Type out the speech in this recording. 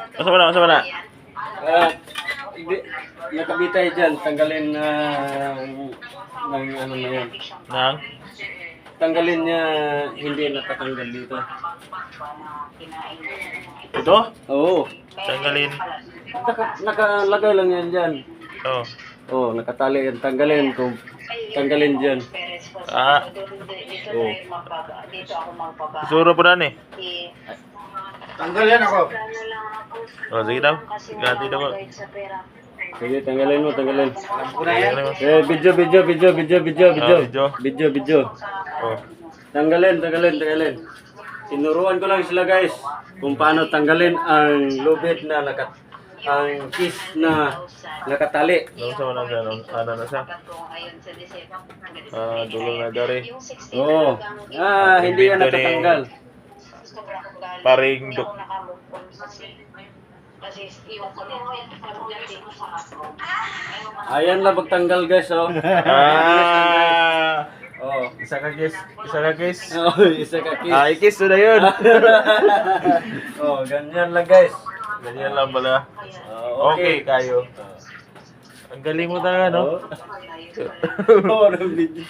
Masa mana, masa mana? Hindi, nakabitay dyan. Tanggalin na ng ano na yan. Nang? Tanggalin niya, hindi natatanggal dito. Ito? Oo. Tanggalin. Nakalagay lang yan dyan. Oh. Oo, nakatali yan. Tanggalin kung tanggalin dyan. Ah. Oo. Suro po na eh. Tanggal yan ako. Oh, sige daw. Ganti daw. Sige, tanggalin mo, tanggalin. Tanggalin mo. Video. Video. Oh. Tanggalin. Tinuruan ko lang sila guys kung paano tanggalin ang lubid na ang kiss na nakatali. Nung sa manang ganon, ano na siya? Dulong na dari. Oo. Hindi yan natatanggal. Paring duk. Ayan lang pagtanggal guys, oh. Oh. Isa ka guys. Isa ka guys. Oh, isa ka kiss. Ikis na yun. Oh, ganyan lang guys. Ganyan lang pala. Okay, kayo. Ang galing mo talaga, no? Oh, video.